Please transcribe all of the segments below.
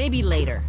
Maybe later.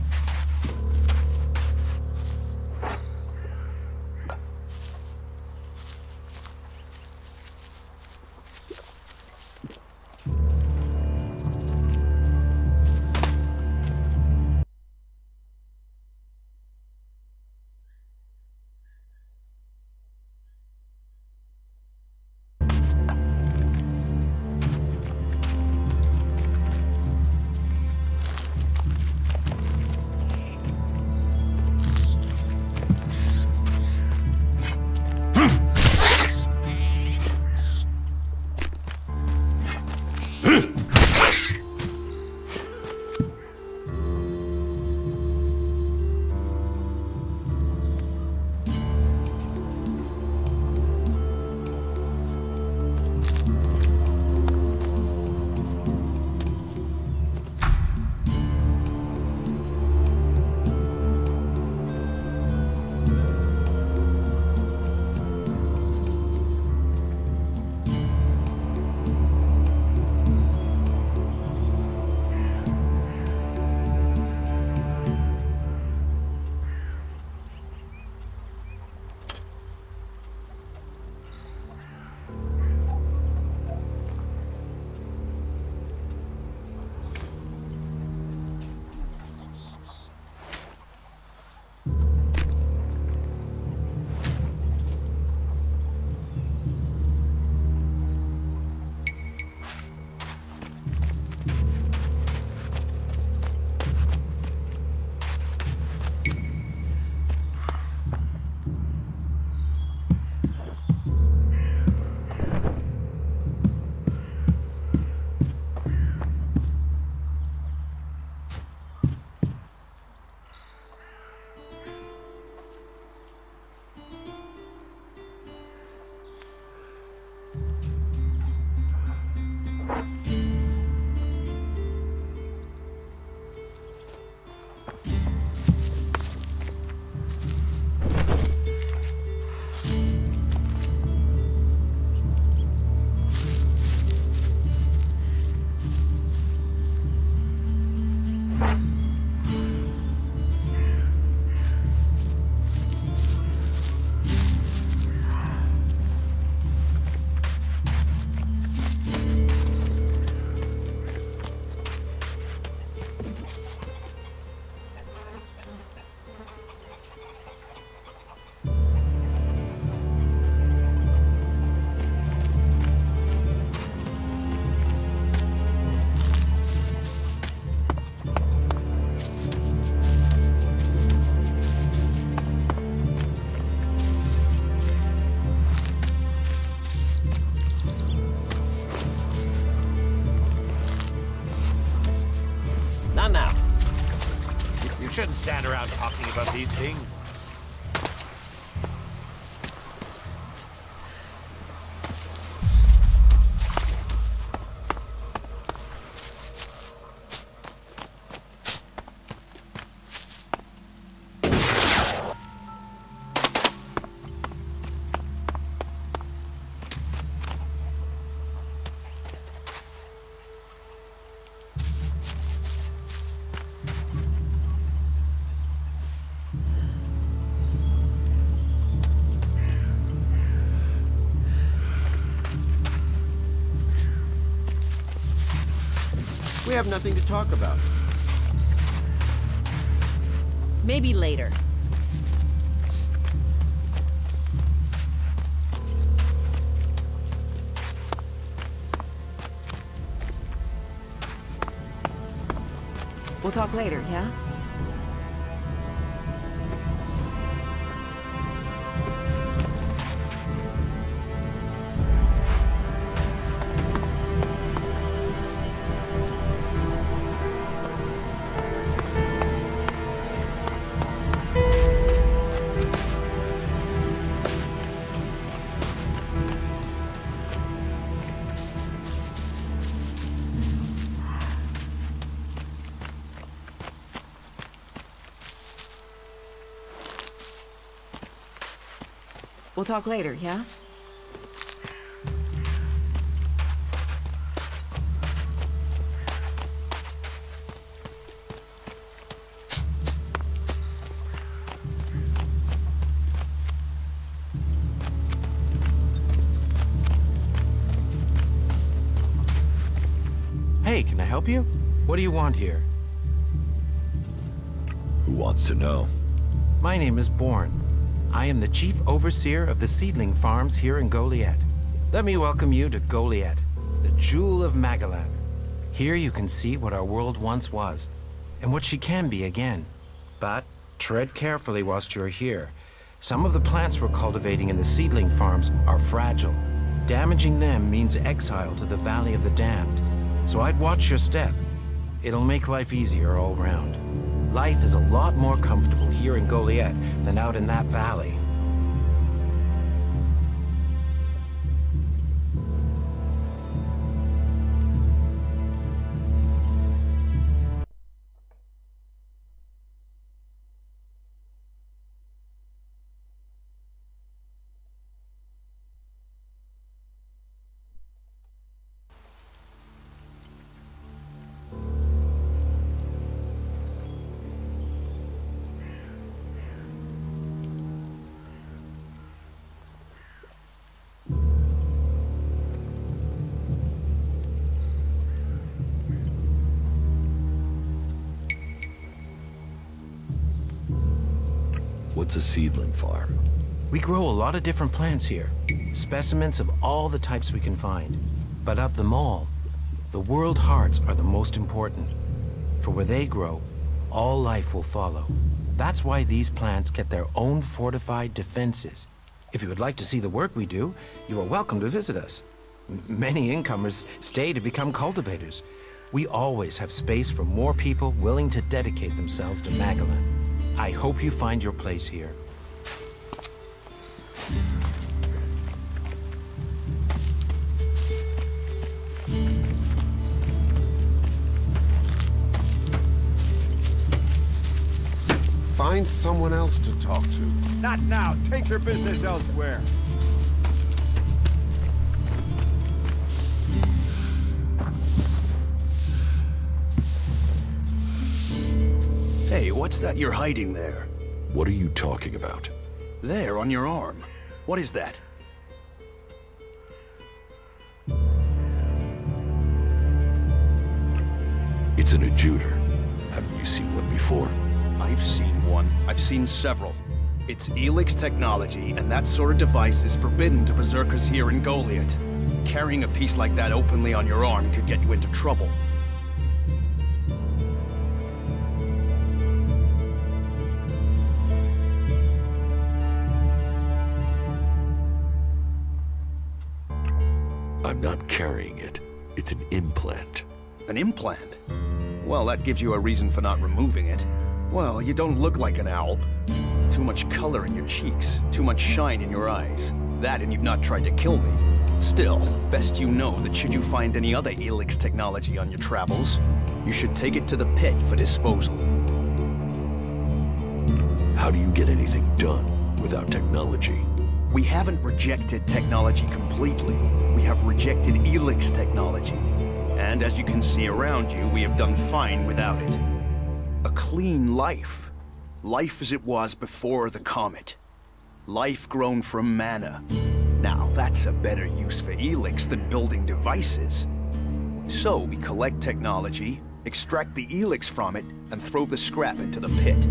Shouldn't stand around talking about these things. We have nothing to talk about. Maybe later. We'll talk later, yeah? We'll talk later, yeah? help you? What do you want here? Who wants to know? My name is Bourne. I am the chief overseer of the seedling farms here in Goliad. Let me welcome you to Goliad, the jewel of Magalan. Here you can see what our world once was, and what she can be again. But tread carefully whilst you're here. Some of the plants we're cultivating in the seedling farms are fragile. Damaging them means exile to the Valley of the Damned. So I'd watch your step. It'll make life easier all round. Life is a lot more comfortable here in Goliad than out in that valley. What's a seedling farm? We grow a lot of different plants here, specimens of all the types we can find. But of them all, the world hearts are the most important. For where they grow, all life will follow. That's why these plants get their own fortified defenses. If you would like to see the work we do, you are welcome to visit us. Many incomers stay to become cultivators. We always have space for more people willing to dedicate themselves to Magalan. I hope you find your place here. Find someone else to talk to. Not now. Take your business elsewhere. Hey, what's that you're hiding there? What are you talking about? There, on your arm. What is that? It's an adjuter. Haven't you seen one before? I've seen one. I've seen several. It's ELEX technology, and that sort of device is forbidden to berserkers here in Goliad. Carrying a piece like that openly on your arm could get you into trouble. I'm not carrying it. It's an implant. An implant? Well, that gives you a reason for not removing it. Well, you don't look like an owl. Too much color in your cheeks, too much shine in your eyes. That and you've not tried to kill me. Still, best you know that should you find any other ELEX technology on your travels, you should take it to the pit for disposal. How do you get anything done without technology? We haven't rejected technology completely. We have rejected ELEX technology. And as you can see around you, we have done fine without it. A clean life. Life as it was before the comet. Life grown from mana. Now, that's a better use for ELEX than building devices. So we collect technology, extract the ELEX from it, and throw the scrap into the pit.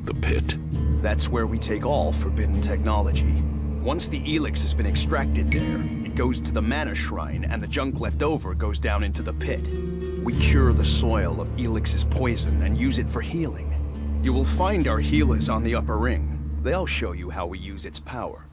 The pit? That's where we take all forbidden technology. Once the ELEX has been extracted there, it goes to the mana shrine, and the junk left over goes down into the pit. We cure the soil of ELEX's poison and use it for healing. You will find our healers on the upper ring. They'll show you how we use its power.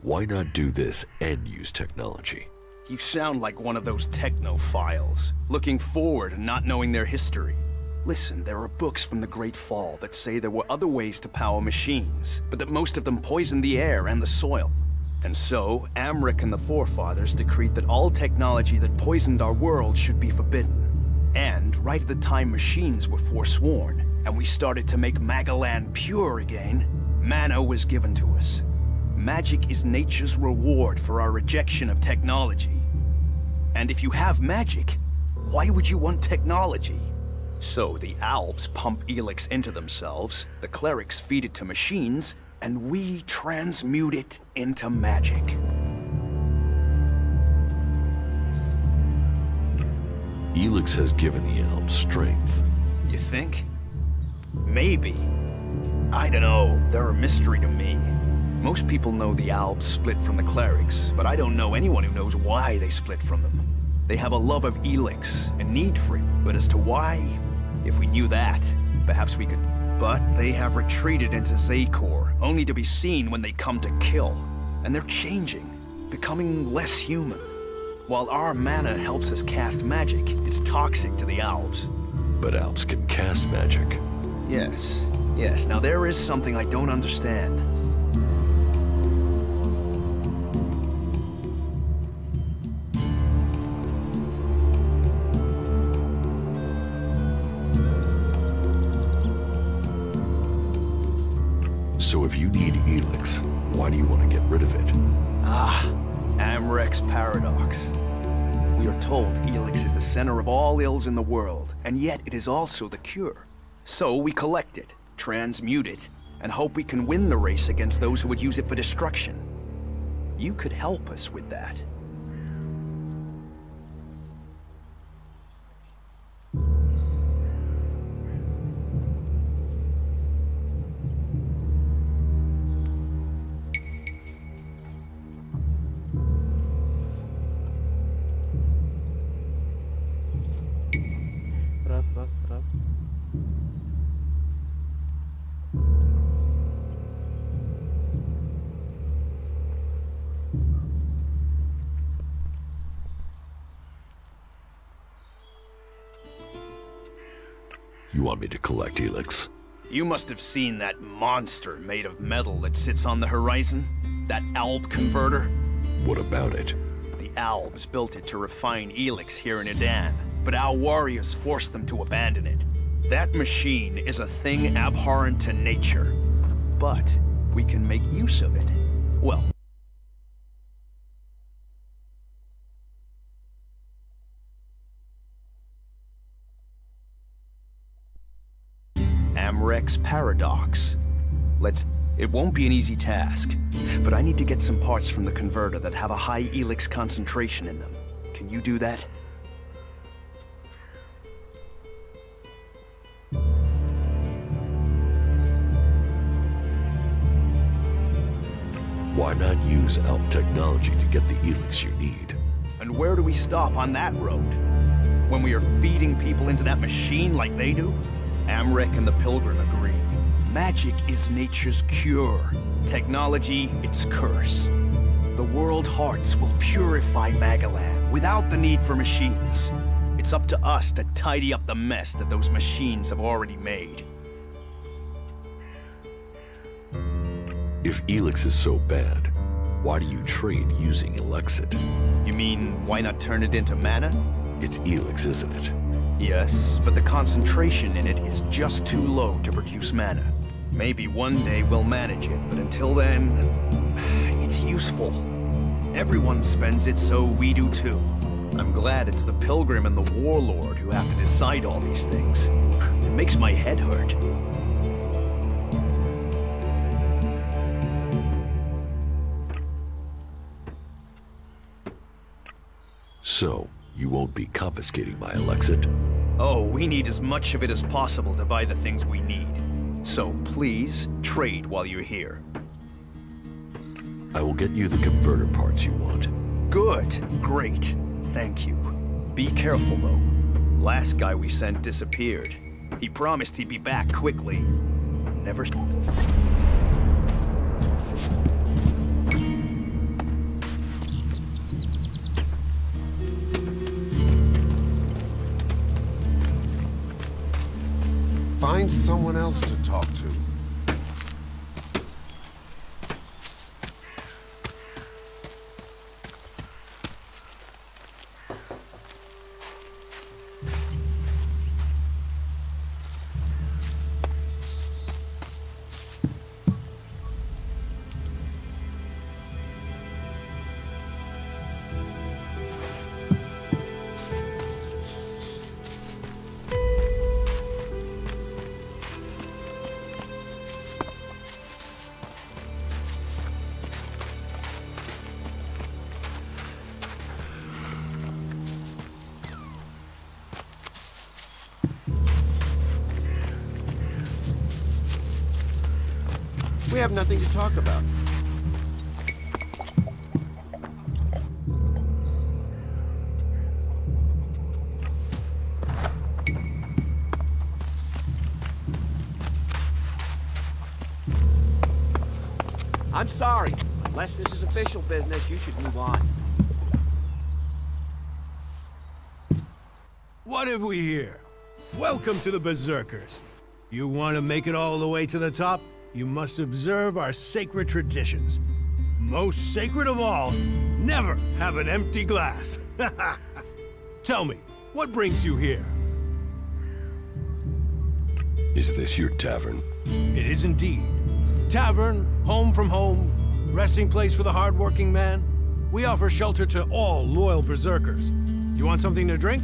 Why not do this and use technology? You sound like one of those technophiles, looking forward and not knowing their history. Listen, there are books from the Great Fall that say there were other ways to power machines, but that most of them poisoned the air and the soil. And so, Amric and the Forefathers decreed that all technology that poisoned our world should be forbidden. And right at the time machines were forsworn, and we started to make Magalan pure again, mana was given to us. Magic is nature's reward for our rejection of technology. And if you have magic, why would you want technology? So the Alps pump ELEX into themselves, the clerics feed it to machines, and we transmute it into magic. ELEX has given the Alps strength. You think? Maybe. I don't know, they're a mystery to me. Most people know the Alps split from the clerics, but I don't know anyone who knows why they split from them. They have a love of ELEX, a need for it, but as to why, if we knew that, perhaps we could... But they have retreated into Zakor, only to be seen when they come to kill. And they're changing, becoming less human. While our mana helps us cast magic, it's toxic to the Alps. But Alps can cast magic. Yes, yes. Now there is something I don't understand. So if you need ELEX, why do you want to get rid of it? Amrek's paradox. We are told ELEX is the center of all ills in the world, and yet it is also the cure. So we collect it, transmute it, and hope we can win the race against those who would use it for destruction. You could help us with that. Раз. You want me to collect ELEX? You must have seen that monster made of metal that sits on the horizon? That Alb converter? What about it? The Albs built it to refine ELEX here in Edan, but our warriors forced them to abandon it. That machine is a thing abhorrent to nature, but we can make use of it. Well, Amrek's paradox. It won't be an easy task, but I need to get some parts from the converter that have a high ELEX concentration in them. Can you do that? Why not use Alp technology to get the ELEX you need? And where do we stop on that road? When we are feeding people into that machine like they do? Amrek and the Pilgrim agree. Magic is nature's cure. Technology, its curse. The world hearts will purify Magalan without the need for machines. It's up to us to tidy up the mess that those machines have already made. If ELEX is so bad, why do you trade using Elexit? You mean, why not turn it into mana? It's ELEX, isn't it? Yes, but the concentration in it is just too low to produce mana. Maybe one day we'll manage it, but until then, it's useful. Everyone spends it, so we do too. I'm glad it's the Pilgrim and the Warlord who have to decide all these things. It makes my head hurt. So, you won't be confiscating my Elexit? Oh, we need as much of it as possible to buy the things we need. So please, trade while you're here. I will get you the converter parts you want. Good. Great. Thank you. Be careful, though. Last guy we sent disappeared. He promised he'd be back quickly. Never... Find someone else to talk to. have nothing to talk about. I'm sorry. Unless this is official business, you should move on. What have we here? Welcome to the Berserkers. You want to make it all the way to the top? You must observe our sacred traditions. Most sacred of all, never have an empty glass. Tell me, what brings you here? Is this your tavern? It is indeed. Tavern, home from home, resting place for the hard-working man. We offer shelter to all loyal Berserkers. You want something to drink?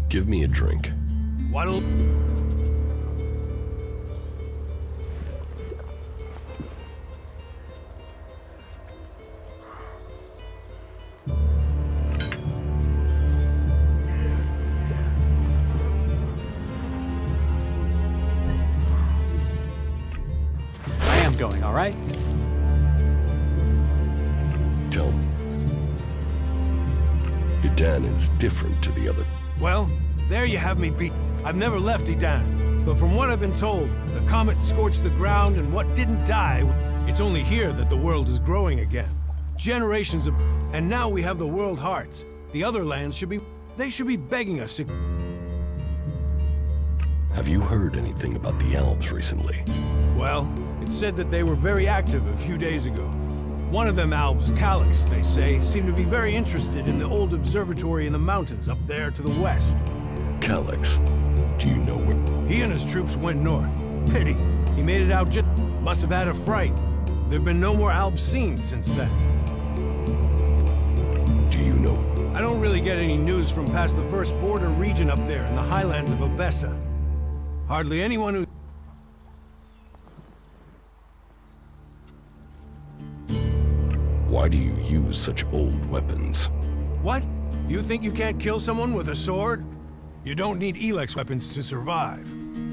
Give me a drink. What'll... Going, all right? Tell me. Idan is different to the other. Well, there you have me beat. I've never left Idan, but from what I've been told, the comet scorched the ground and what didn't die, it's only here that the world is growing again. Generations of... And now we have the world hearts. The other lands should be... They should be begging us to... Have you heard anything about the Alps recently? Well, it said that they were very active a few days ago. One of them Alps, Calyx, they say, seemed to be very interested in the old observatory in the mountains up there to the west. Calyx? Do you know where? He and his troops went north. Pity. He made it out just... Must have had a fright. There've been no more Alps seen since then. Do you know? I don't really get any news from past the first border region up there in the highlands of Abessa. Hardly anyone who... Why do you use such old weapons? What? You think you can't kill someone with a sword? You don't need ELEX weapons to survive.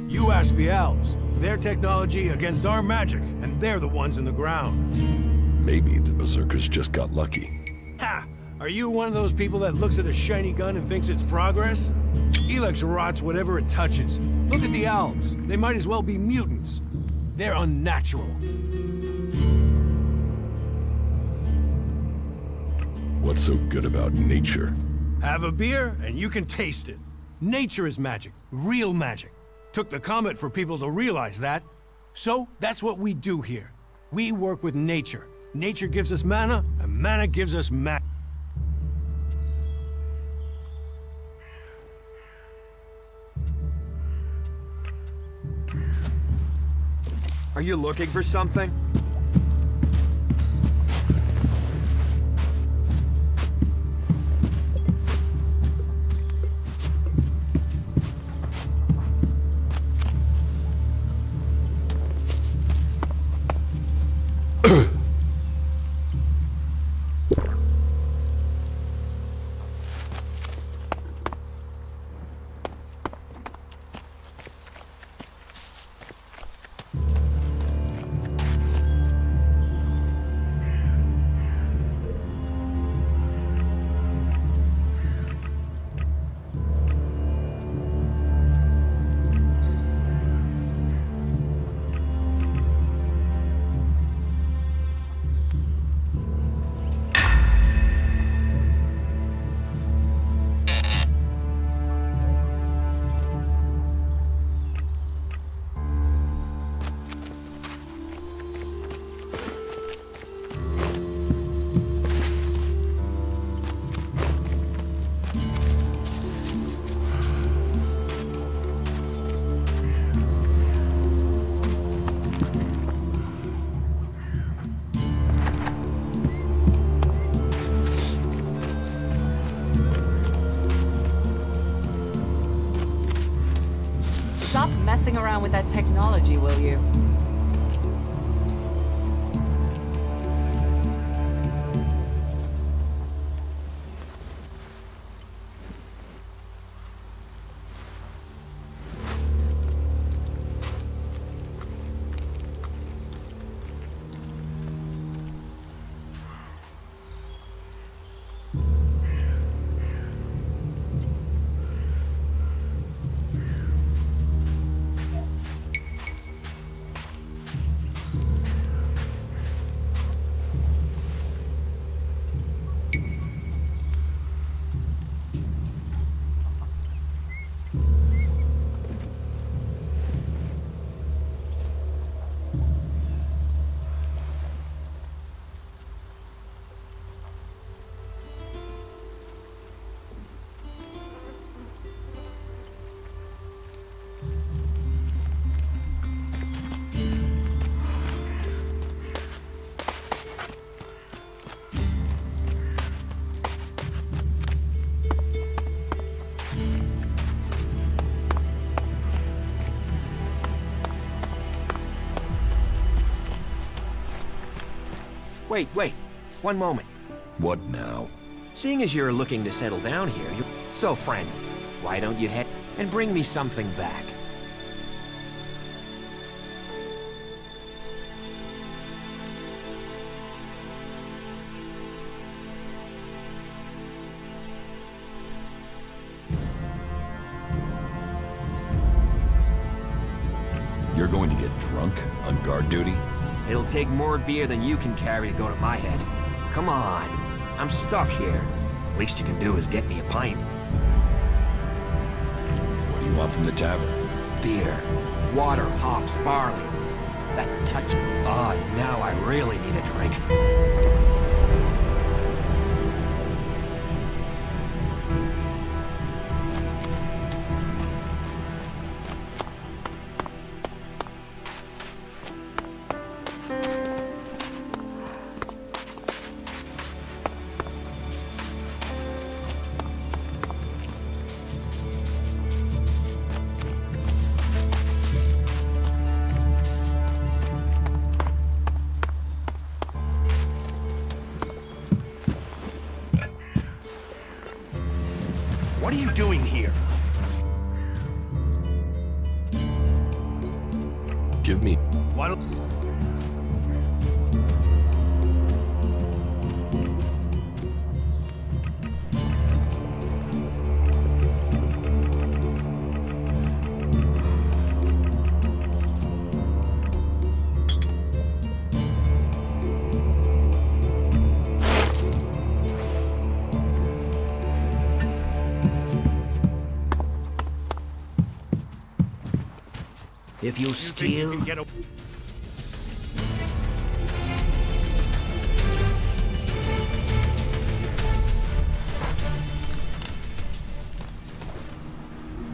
You ask the Alps. Their technology against our magic, and they're the ones in the ground. Maybe the Berserkers just got lucky. Ha! Are you one of those people that looks at a shiny gun and thinks it's progress? ELEX rots whatever it touches. Look at the Alps. They might as well be mutants. They're unnatural. What's so good about nature? Have a beer, and you can taste it. Nature is magic. Real magic. Took the comet for people to realize that. So, that's what we do here. We work with nature. Nature gives us mana, and mana gives us magic. Are you looking for something? Stop messing around with that technology, will you? Wait. One moment. What now? Seeing as you're looking to settle down here, So, friend, why don't you head and bring me something back? You're going to get drunk on guard duty? It'll take more beer than you can carry to go to my head. Come on, I'm stuck here. Least you can do is get me a pint. What do you want from the tavern? Beer, water, hops, barley. That touch... Oh, now I really need a drink. What are you doing here? Give me... Why don't... If you steal... You can get a...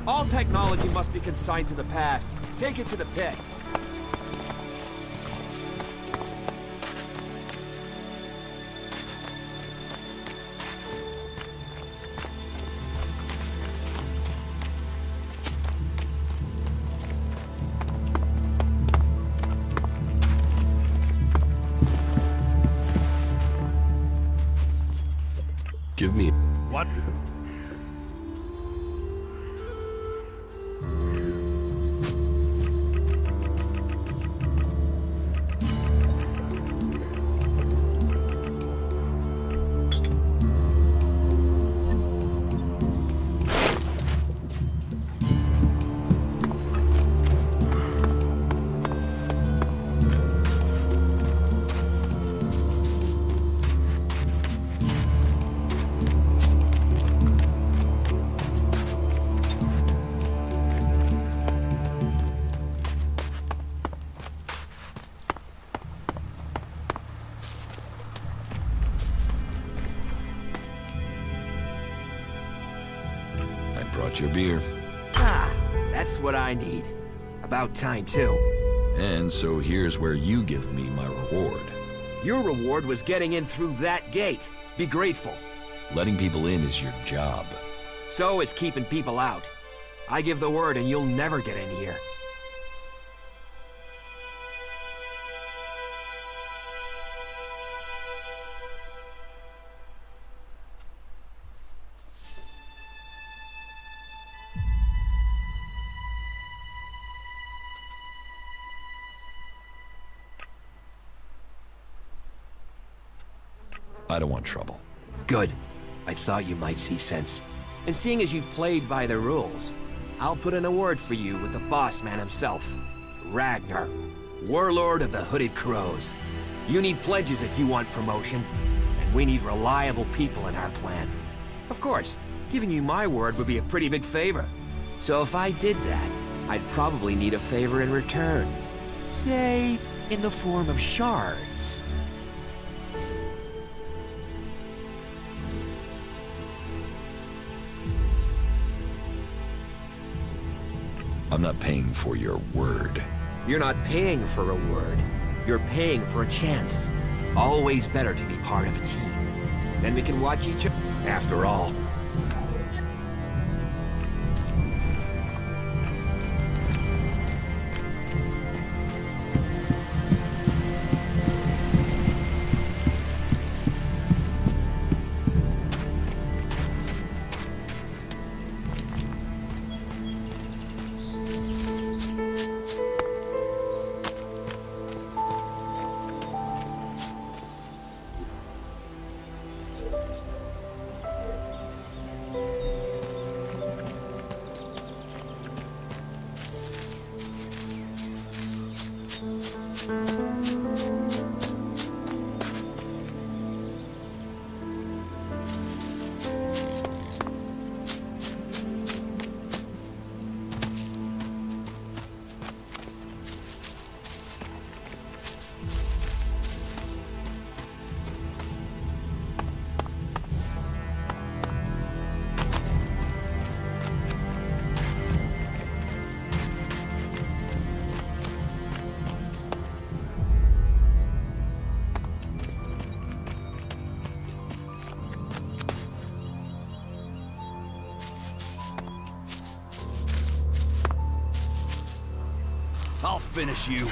All technology must be consigned to the past. Take it to the pit. Give me... What? Brought your beer. Ah, that's what I need. About time, too. And so here's where you give me my reward. Your reward was getting in through that gate. Be grateful. Letting people in is your job. So is keeping people out. I give the word and you'll never get in here. I don't want trouble. Good. I thought you might see sense. And seeing as you played by the rules, I'll put in a word for you with the boss man himself. Ragnar, warlord of the Hooded Crows. You need pledges if you want promotion, and we need reliable people in our clan. Of course, giving you my word would be a pretty big favor. So if I did that, I'd probably need a favor in return. Say, in the form of shards. I'm not paying for your word. You're not paying for a word. You're paying for a chance. Always better to be part of a team. Then we can watch each other. After all, I'll finish you.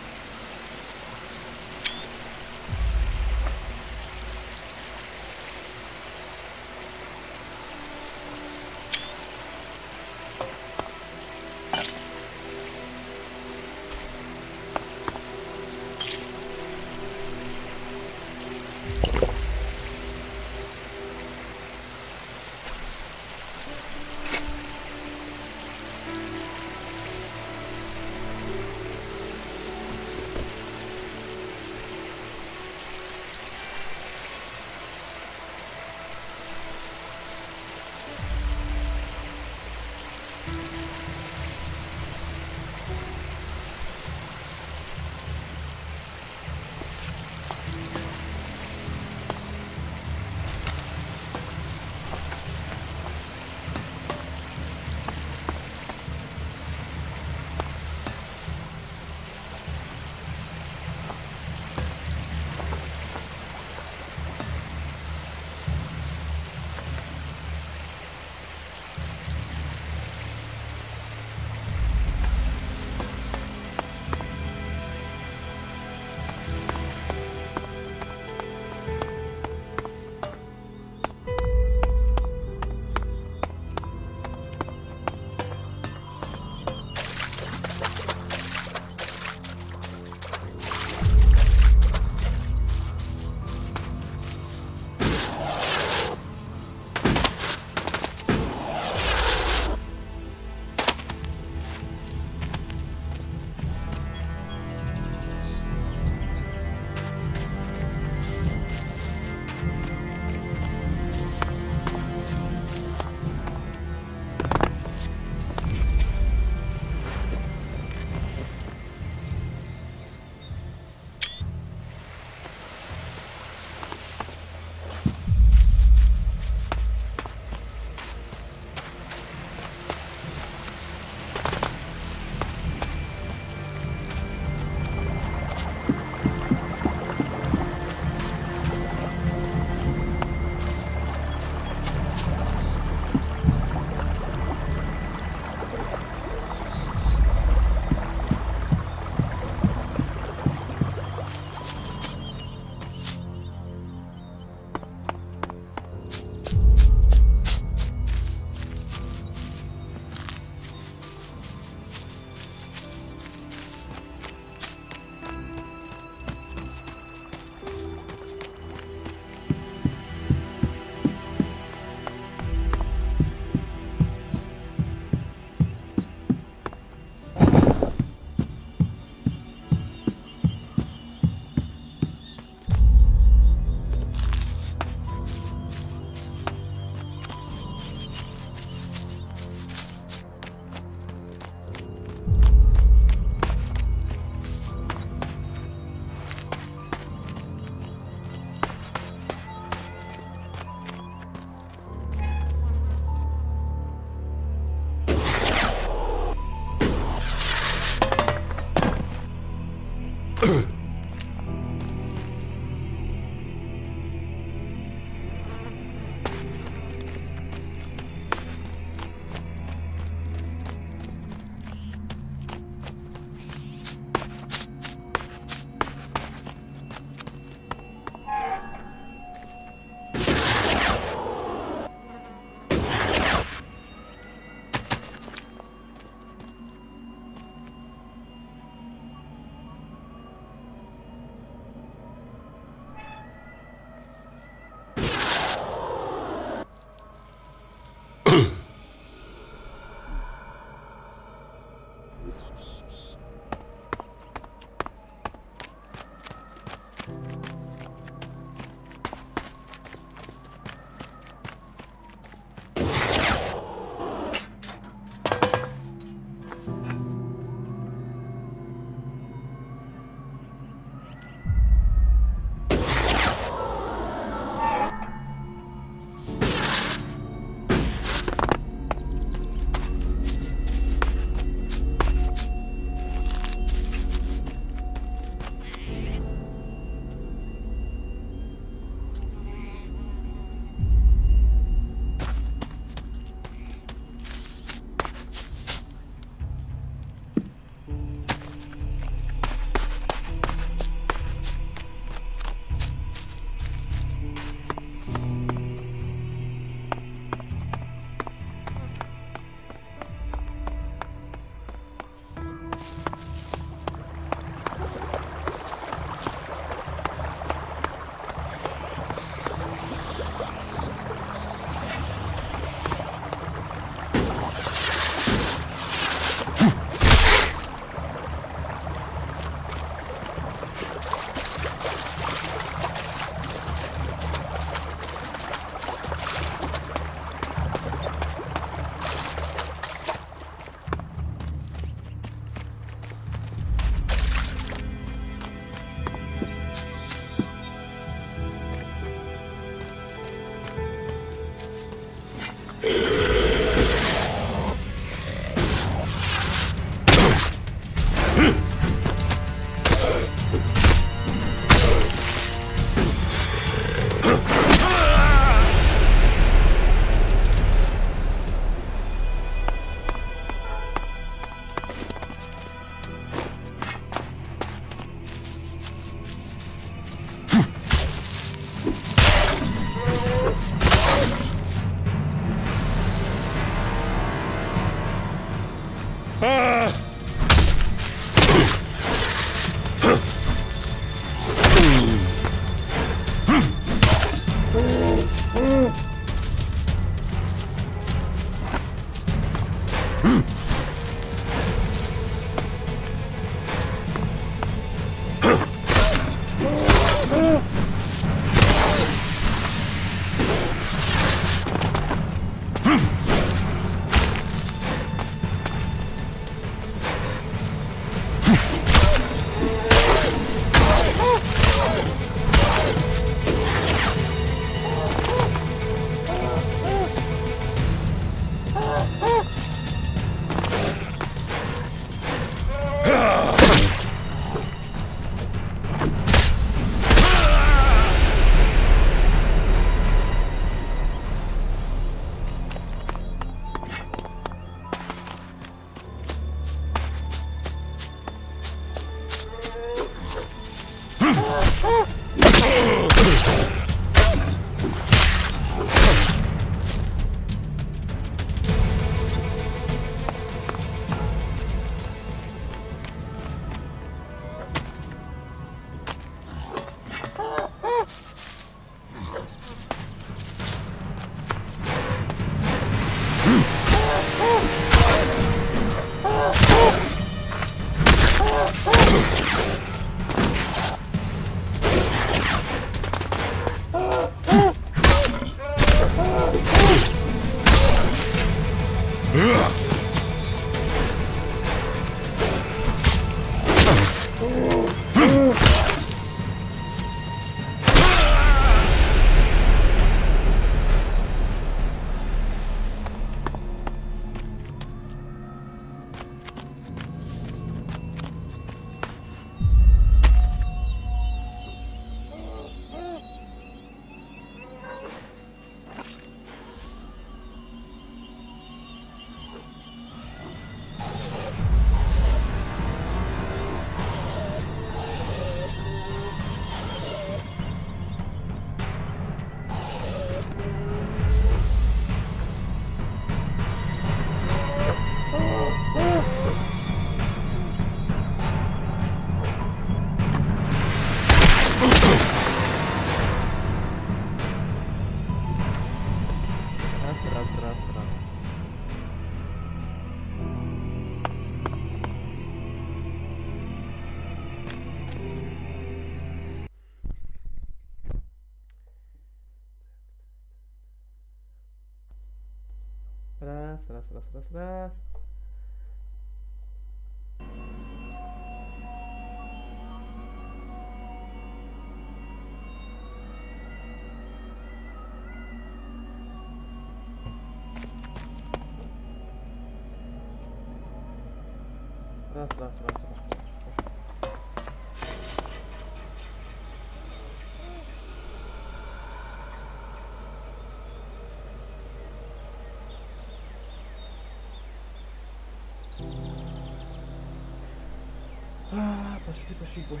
Пошли, бой.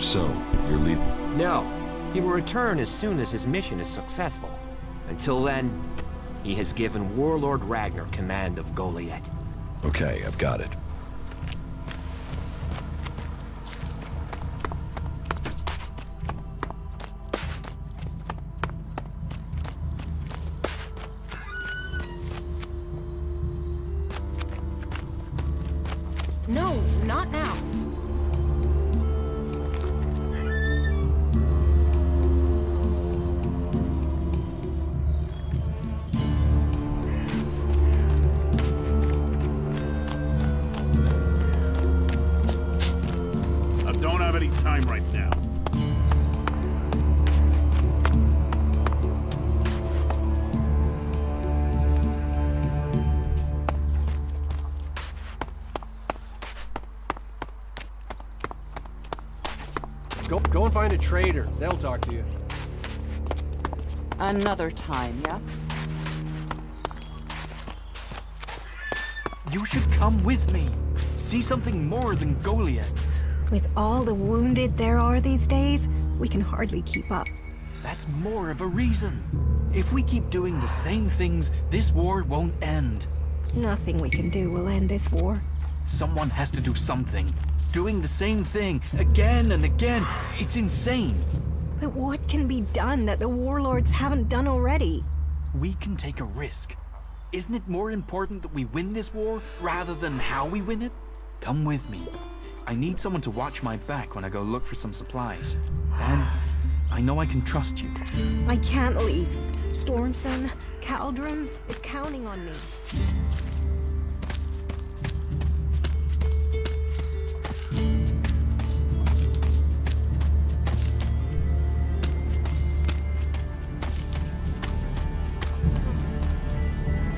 So, you're leaving? No. He will return as soon as his mission is successful. Until then, he has given Warlord Ragnar command of Goliath. Okay, I've got it. No, not now. I don't have any time right now. Go and find a trader. They'll talk to you. Another time, yeah? You should come with me. See something more than Goliath. With all the wounded there are these days, we can hardly keep up. That's more of a reason. If we keep doing the same things, this war won't end. Nothing we can do will end this war. Someone has to do something. Doing the same thing again and again, it's insane. But what can be done that the warlords haven't done already? We can take a risk. Isn't it more important that we win this war rather than how we win it? Come with me. I need someone to watch my back when I go look for some supplies. And I know I can trust you. I can't leave. Stormson, Caldron is counting on me.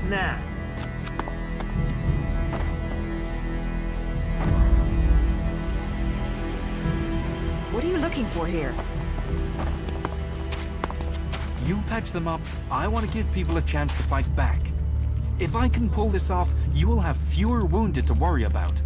Now. What are you looking for here? You patch them up. I want to give people a chance to fight back. If I can pull this off, you will have fewer wounded to worry about.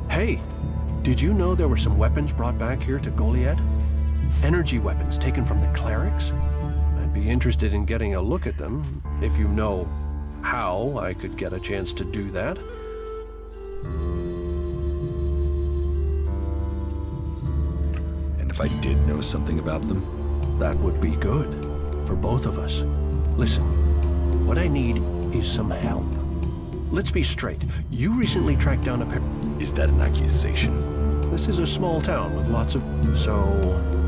Hey, did you know there were some weapons brought back here to Goliath? Energy weapons taken from the clerics? I'd be be interested in getting a look at them, if you know how I could get a chance to do that. And if I did know something about them? That would be good for both of us. Listen, what I need is some help. Let's be straight. You recently tracked down a pair... Is that an accusation? This is a small town with lots of... So,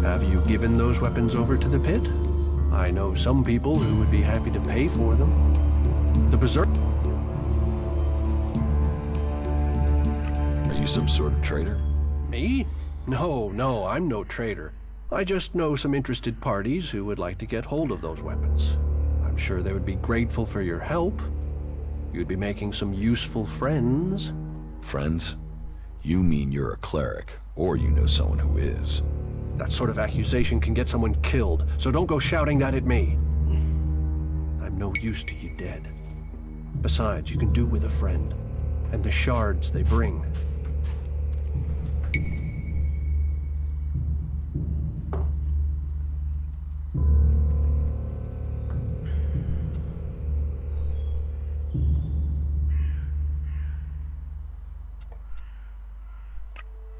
have you given those weapons over to the pit? I know some people who would be happy to pay for them. The Berserk... Are you some sort of traitor? Me? No, I'm no traitor. I just know some interested parties who would like to get hold of those weapons. I'm sure they would be grateful for your help. You'd be making some useful friends. Friends? You mean you're a cleric, or you know someone who is. That sort of accusation can get someone killed, so don't go shouting that at me. I'm no use to you dead. Besides, you can do with a friend, and the shards they bring.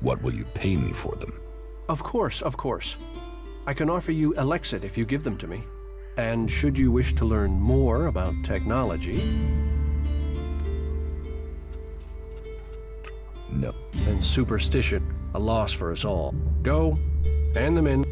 What will you pay me for them? Of course. I can offer you ELEX if you give them to me. And should you wish to learn more about technology... No. And superstition, a loss for us all. Go, hand them in.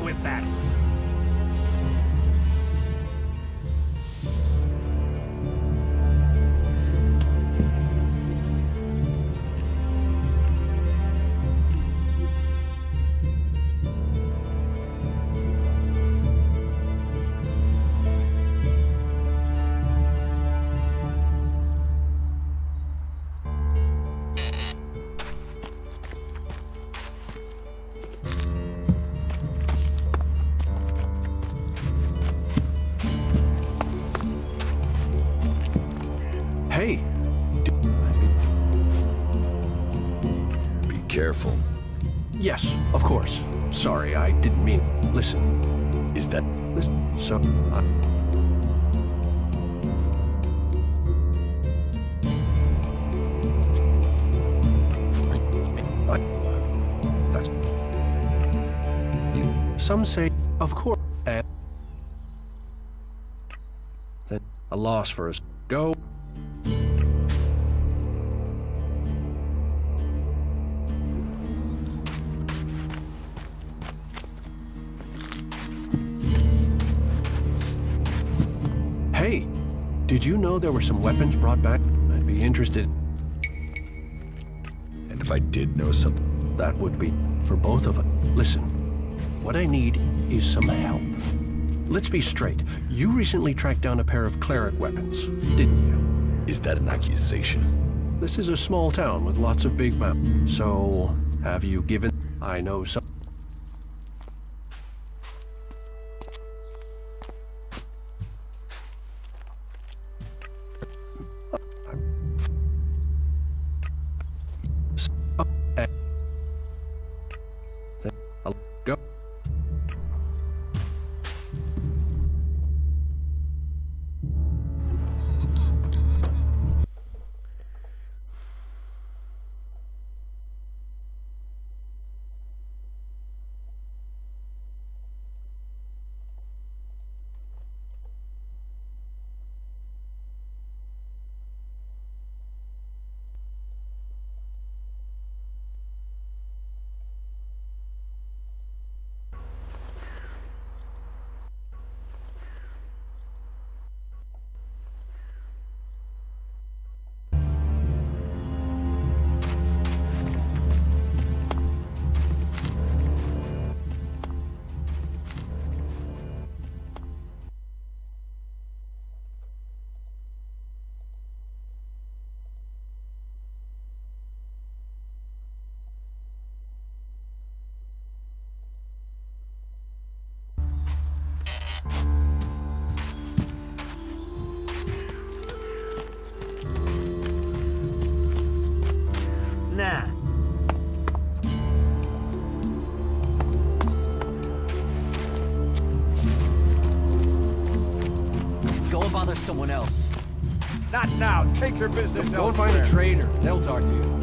With that. Hey! Be careful. Yes, of course. Sorry, I didn't mean... Listen. Is that... Listen, so... That's... Some say, of course, and... Then a loss for us. Go. Hey, did you know there were some weapons brought back? I'd be interested. And if I did know something? That would be for both of us. Listen, what I need is some help. Let's be straight. You recently tracked down a pair of cleric weapons, didn't you? Is that an accusation? This is a small town with lots of big mountains. So, have you given... I know some... Go. bother someone else. Not now. Take your business Go and find a trader. They'll talk to you.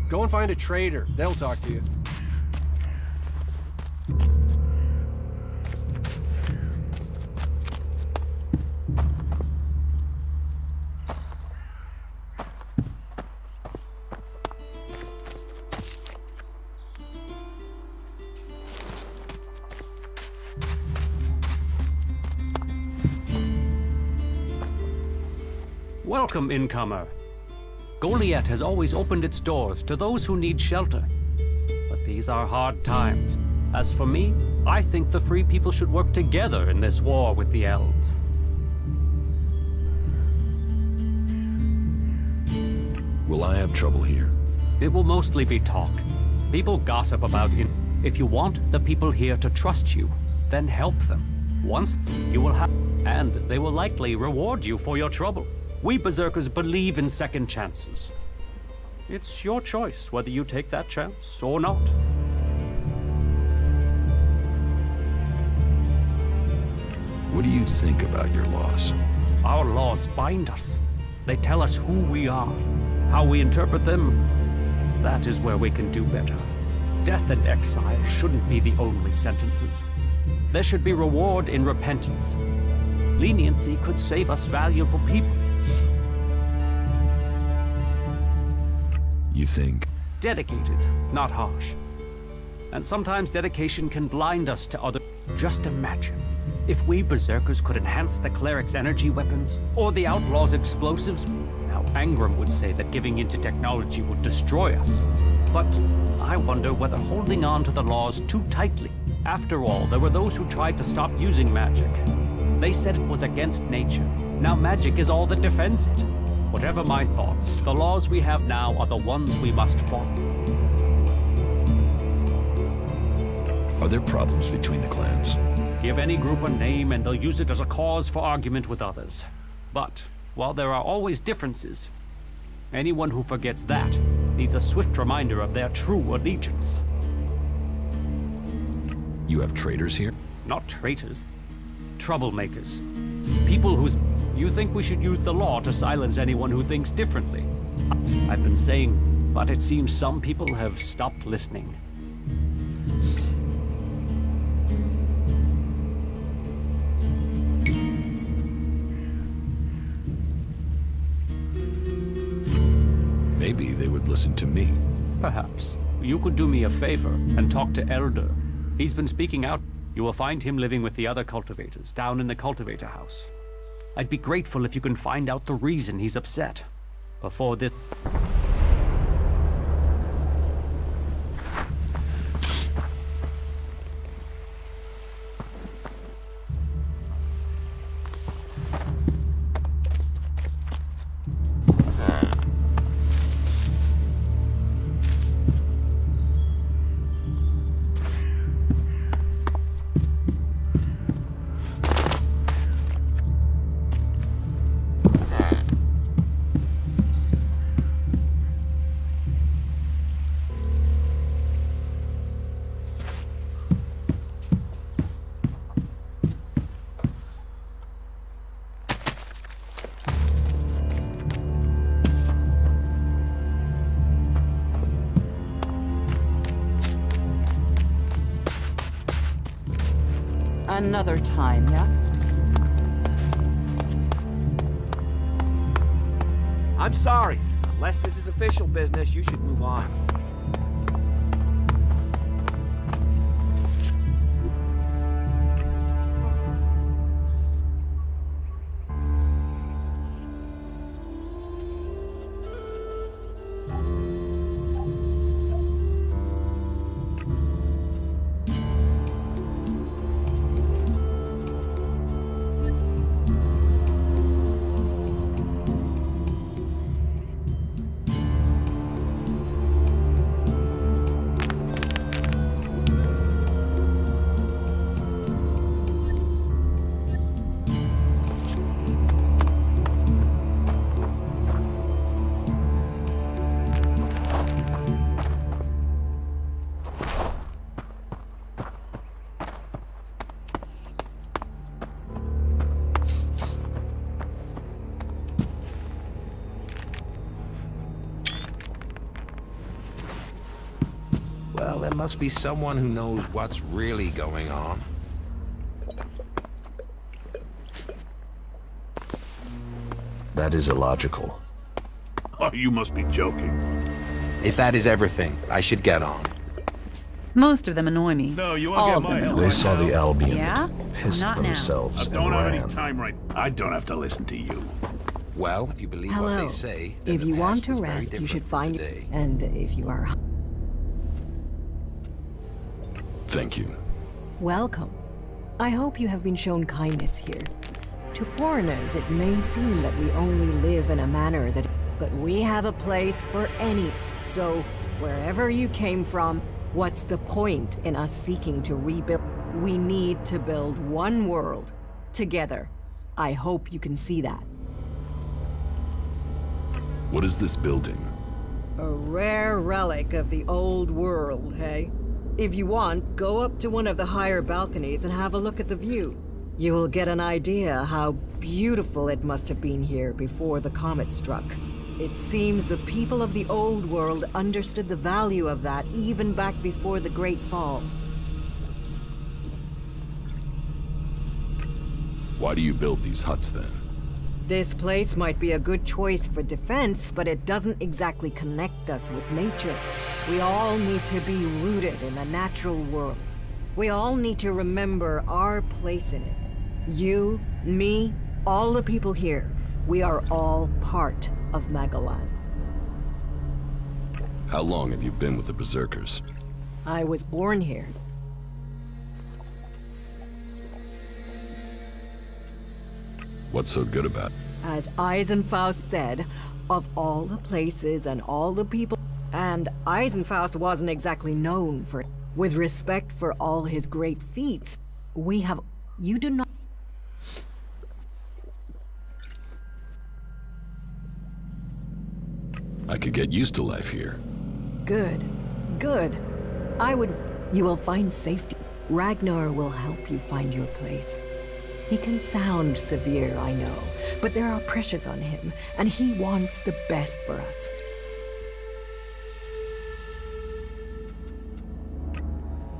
Go and find a trader. They'll talk to you. Welcome, incomer. Goliath has always opened its doors to those who need shelter. But these are hard times. As for me, I think the free people should work together in this war with the elves. Will I have trouble here? It will mostly be talk. People gossip about you. If you want the people here to trust you, then help them. Once you will have, and they will likely reward you for your trouble. We Berserkers believe in second chances. It's your choice whether you take that chance or not. What do you think about your laws? Our laws bind us. They tell us who we are. How we interpret them, that is where we can do better. Death and exile shouldn't be the only sentences. There should be reward in repentance. Leniency could save us valuable people. You think? Dedicated, not harsh. And sometimes dedication can blind us to other... Just imagine, if we Berserkers could enhance the cleric's energy weapons, or the outlaws' explosives, now Angram would say that giving into technology would destroy us. But I wonder whether holding on to the laws too tightly. After all, there were those who tried to stop using magic. They said it was against nature. Now magic is all that defends it. Whatever my thoughts, the laws we have now are the ones we must follow. Are there problems between the clans? Give any group a name and they'll use it as a cause for argument with others. But, while there are always differences, anyone who forgets that needs a swift reminder of their true allegiance. You have traitors here? Not traitors. Troublemakers. People whose... You think we should use the law to silence anyone who thinks differently. I've been saying, but it seems some people have stopped listening. Maybe they would listen to me. Perhaps. You could do me a favor and talk to Elder. He's been speaking out. You will find him living with the other cultivators down in the cultivator house. I'd be grateful if you can find out the reason he's upset. Before this... Another time, yeah? I'm sorry. Unless this is official business, you should move on. Well, there must be someone who knows what's really going on. That is illogical. Oh, you must be joking. If that is everything, I should get on. Most of them annoy me. No, you All won't of get my them. help. They right saw now. the Alb unit, Yeah? pissed Not now. themselves, I don't and have any ran. time right. I don't have to listen to you. Well, if you believe what Hello. they say, then If the you want past to was very rest, you different should from find... today. And if you are... Thank you. Welcome. I hope you have been shown kindness here. To foreigners, it may seem that we only live in a manner that... But we have a place for any. So, wherever you came from, what's the point in us seeking to rebuild? We need to build one world, together. I hope you can see that. What is this building? A rare relic of the old world, hey? If you want, go up to one of the higher balconies and have a look at the view. You will get an idea how beautiful it must have been here before the comet struck. It seems the people of the old world understood the value of that even back before the Great Fall. Why do you build these huts then? This place might be a good choice for defense, but it doesn't exactly connect us with nature. We all need to be rooted in the natural world. We all need to remember our place in it. You, me, all the people here. We are all part of Magalan. How long have you been with the Berserkers? I was born here. What's so good about it? As Eisenfaust said, of all the places and all the people... And Eisenfaust wasn't exactly known for... With respect for all his great feats, we have... You do not... I could get used to life here. Good. Good. I would... You will find safety. Ragnar will help you find your place. He can sound severe, I know, but there are pressures on him, and he wants the best for us.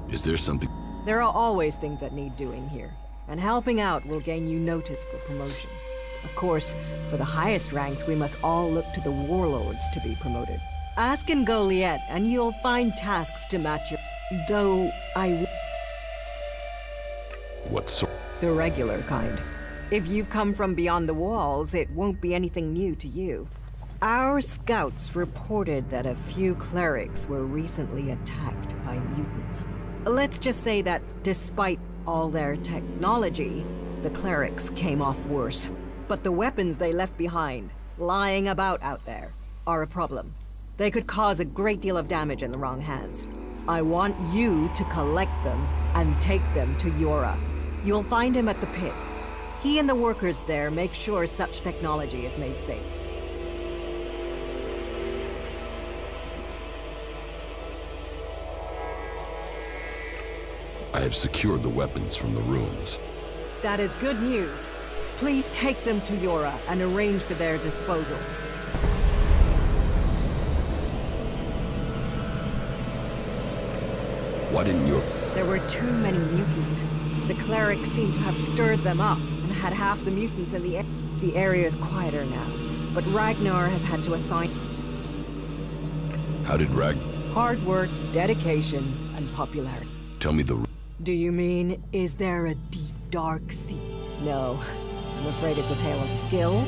Is there something... There are always things that need doing here, and helping out will gain you notice for promotion. Of course, for the highest ranks, we must all look to the warlords to be promoted. Ask in Goliath, and you'll find tasks to match your... Though I... What sort? The regular kind. If you've come from beyond the walls, it won't be anything new to you. Our scouts reported that a few clerics were recently attacked by mutants. Let's just say that despite all their technology, the clerics came off worse. But the weapons they left behind, lying about out there, are a problem. They could cause a great deal of damage in the wrong hands. I want you to collect them and take them to Yora. You'll find him at the pit. He and the workers there make sure such technology is made safe. I have secured the weapons from the ruins. That is good news. Please take them to Yora and arrange for their disposal. Why didn't you... There were too many mutants. The clerics seem to have stirred them up and had half the mutants in the area. The area is quieter now, but Ragnar has had to assign... How did Hard work, dedication, and popularity. Tell me the... Do you mean, is there a deep, dark sea? No. I'm afraid it's a tale of skill.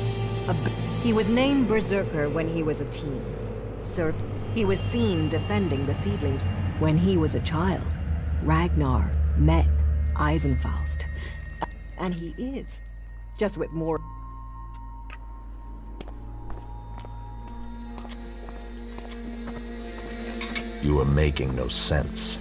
He was named Berserker when he was a teen. Served. He was seen defending the seedlings when he was a child. Ragnar met Eisenfaust. And he is. Just with more... You are making no sense.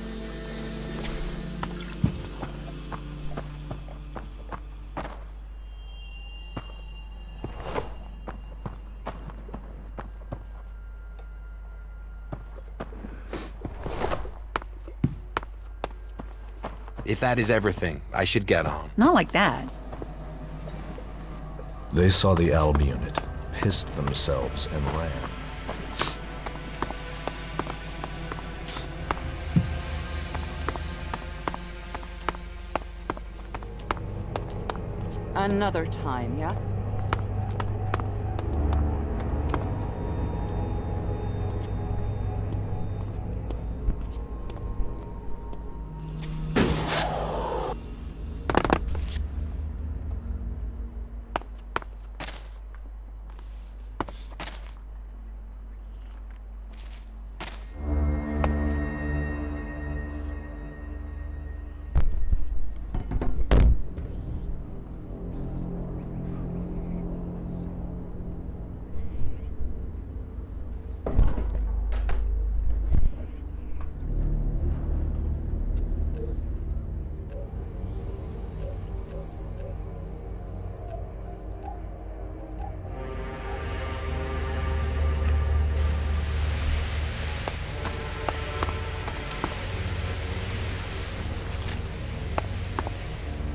If that is everything, I should get on. Not like that. They saw the Alb unit, pissed themselves, and ran. Another time, yeah?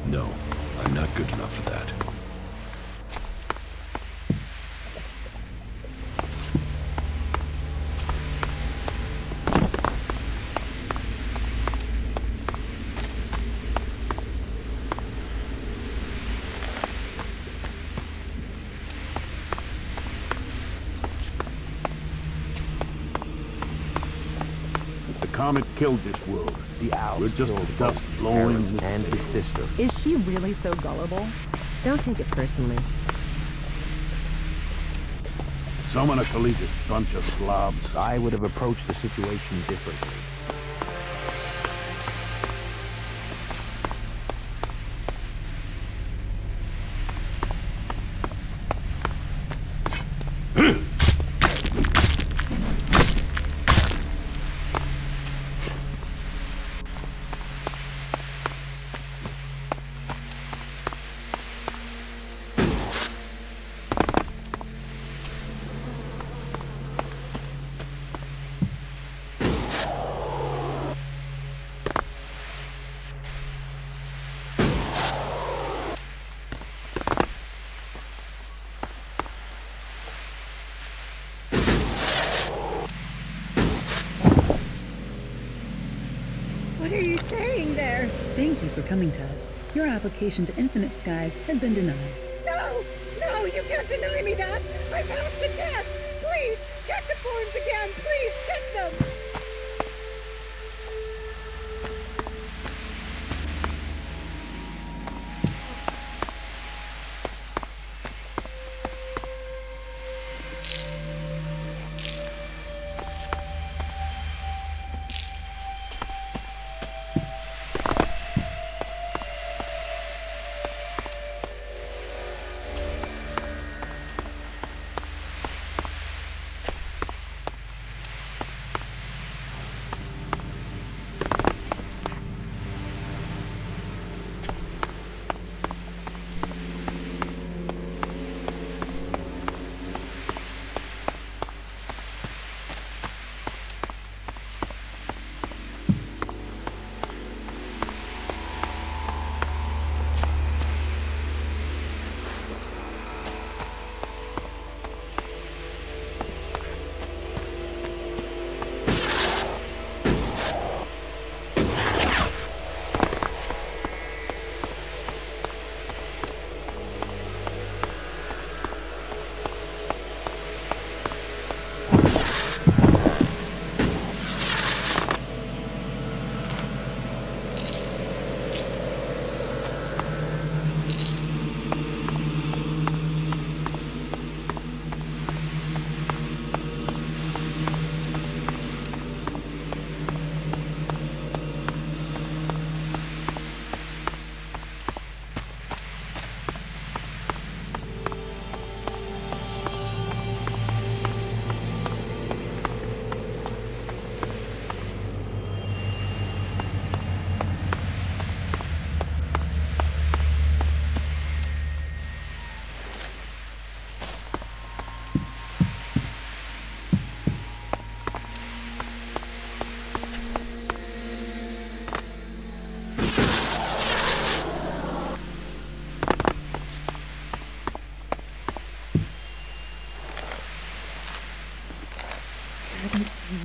No, I'm not good enough for that. The comet killed this world. The owls. We're just dust blowing and his sister. Is she really so gullible? Don't take it personally. Someone to lead this bunch of slobs. I would have approached the situation differently. What are you saying there? Thank you for coming to us. Your application to Infinite Skies has been denied. No! No, you can't deny me that! I passed the test! Please, check the forms again! Please, check them!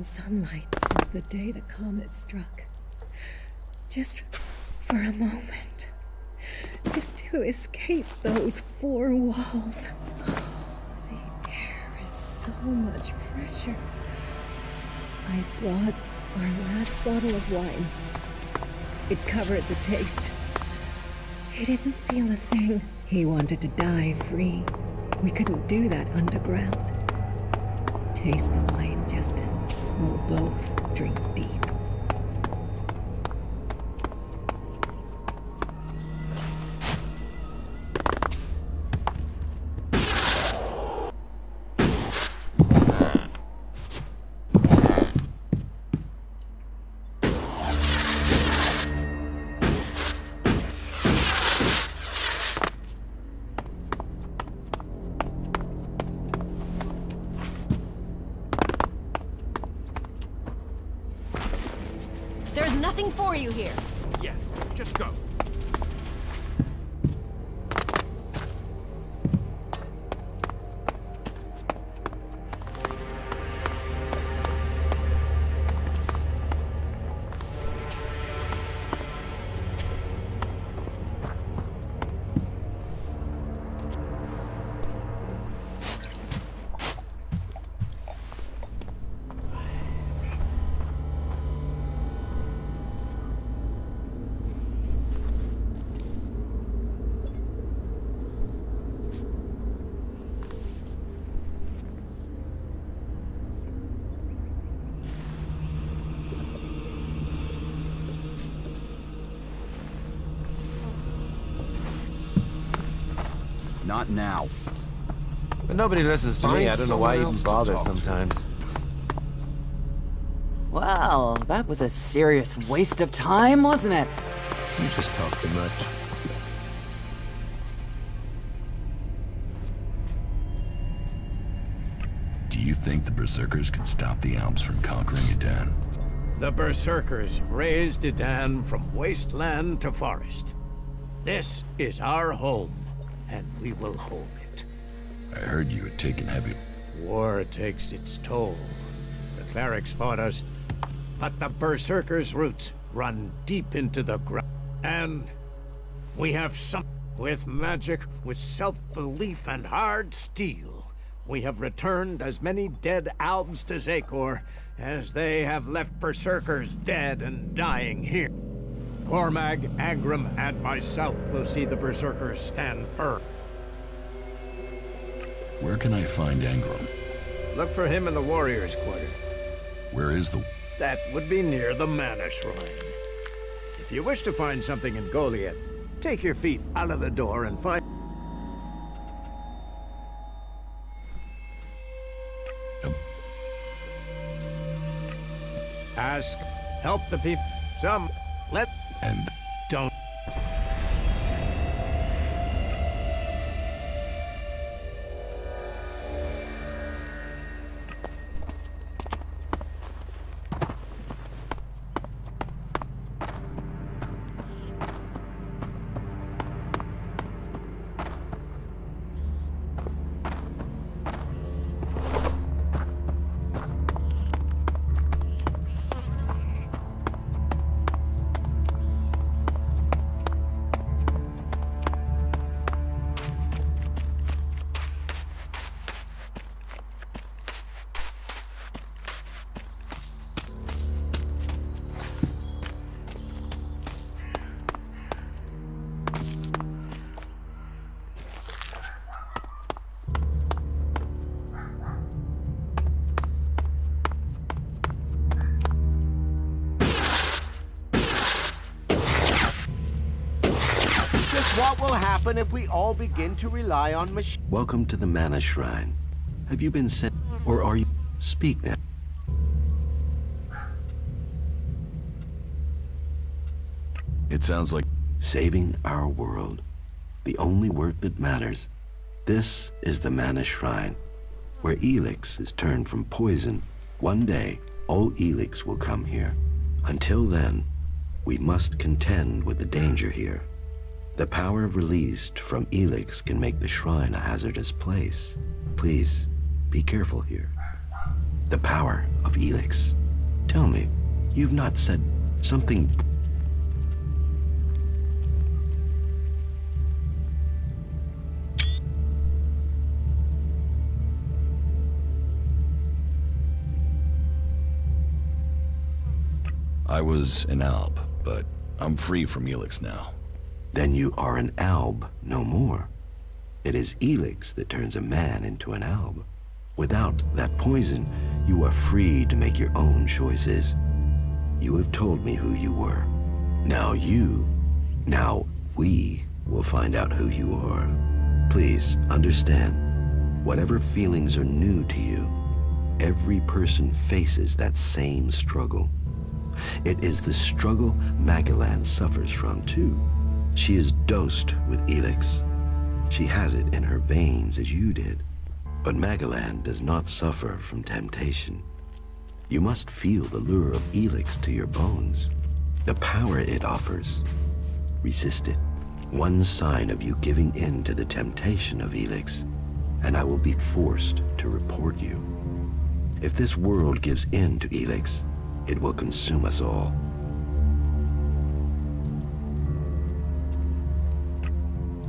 Sunlight since the day the comet struck. Just for a moment. just to escape those four walls. Oh, the air is so much fresher. I brought our last bottle of wine. It covered the taste. He didn't feel a thing. He wanted to die free. We couldn't do that underground. Taste the wine, Justin. We'll both drink deep. There's nothing for you here. Yes, just go. Not now. But nobody listens to me. I don't know why I even bother sometimes. Well, that was a serious waste of time, wasn't it? You just talk too much. Do you think the Berserkers could stop the Alps from conquering Edan? The Berserkers raised Edan from wasteland to forest. This is our home, and we will hold it. I heard you had taken heavy... War takes its toll. The clerics fought us, but the Berserkers' roots run deep into the ground. And we have some... With magic, with self-belief and hard steel, we have returned as many dead Albs to Zakor as they have left Berserkers dead and dying here. Cormag, Agram, and myself will see the Berserkers stand firm. Where can I find Agram? Look for him in the Warriors' Quarter. Where is the... That would be near the Mana Shrine. If you wish to find something in Goliath, take your feet out of the door and find... Ask, help the people, some, let... And... Don't... What will happen if we all begin to rely on machines? Welcome to the Mana Shrine. Have you been sent, or are you... Speak now. It sounds like... Saving our world. The only work that matters. This is the Mana Shrine, where ELEX is turned from poison. One day, all ELEX will come here. Until then, we must contend with the danger here. The power released from ELEX can make the shrine a hazardous place. Please, be careful here. The power of ELEX. Tell me, you've not said something... I was an alb, but I'm free from ELEX now. Then you are an alb no more. It is ELEX that turns a man into an alb. Without that poison, you are free to make your own choices. You have told me who you were. Now we will find out who you are. Please understand, whatever feelings are new to you, every person faces that same struggle. It is the struggle Magellan suffers from too. She is dosed with ELEX. She has it in her veins as you did. But Magellan does not suffer from temptation. You must feel the lure of ELEX to your bones, the power it offers. Resist it. One sign of you giving in to the temptation of ELEX, and I will be forced to report you. If this world gives in to ELEX, it will consume us all.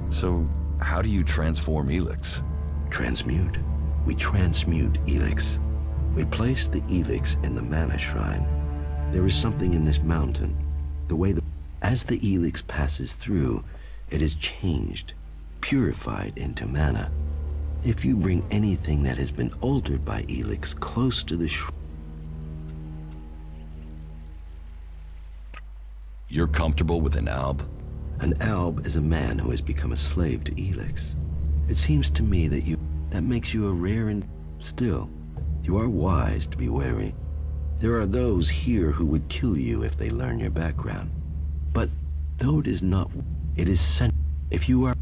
So, how do you transform ELEX? Transmute. We transmute ELEX. We place the ELEX in the mana shrine. There is something in this mountain. As the ELEX passes through, it is changed, purified into mana. If you bring anything that has been altered by ELEX close to the shrine... You're comfortable with an alb? An alb is a man who has become a slave to ELEX. It seems to me that makes you a rare and... Still, you are wise to be wary. There are those here who would kill you if they learn your background. But though it is not... It is sent... If you are...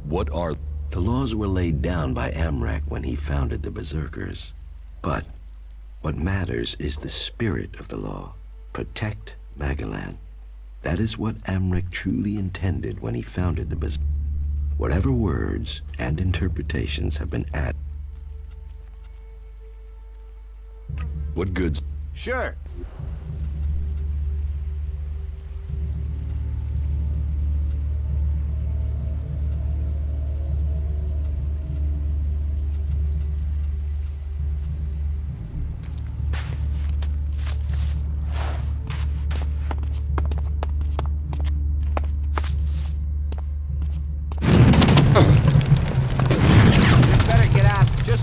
What are... The laws were laid down by Amrak when he founded the Berserkers. But what matters is the spirit of the law. Protect Magellan. That is what Amrak truly intended when he founded the Berserkers. Whatever words and interpretations have been added. What goods? Sure.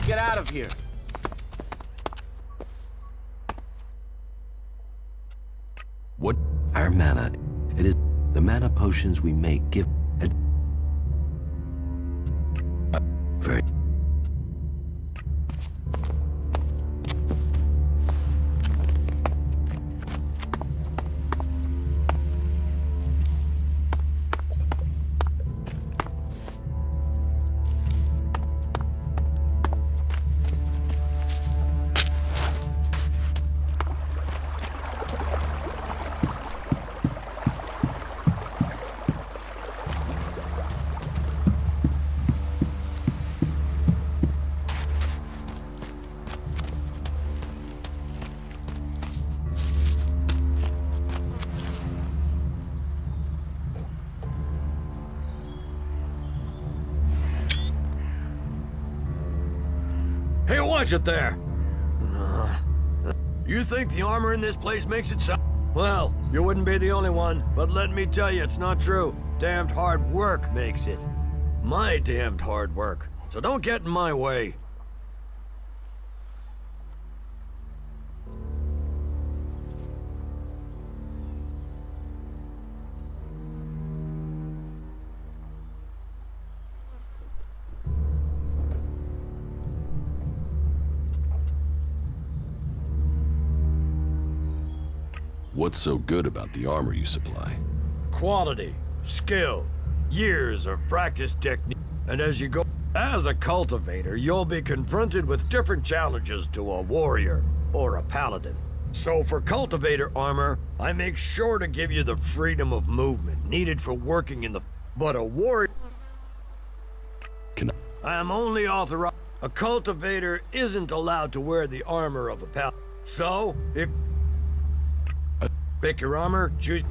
Get out of here. What? Our mana. It is the mana potions we make give very. Hey, watch it there! You think the armor in this place makes it sound... Well, you wouldn't be the only one, but let me tell you, it's not true. Damned hard work makes it. My damned hard work. So don't get in my way. What's so good about the armor you supply? Quality, skill, years of practice technique. And as you go... As a cultivator, you'll be confronted with different challenges to a warrior or a paladin. So for cultivator armor, I make sure to give you the freedom of movement needed for working in the... But a warrior... I am only authorized... A cultivator isn't allowed to wear the armor of a paladin. So, if... Pick your armor, choose...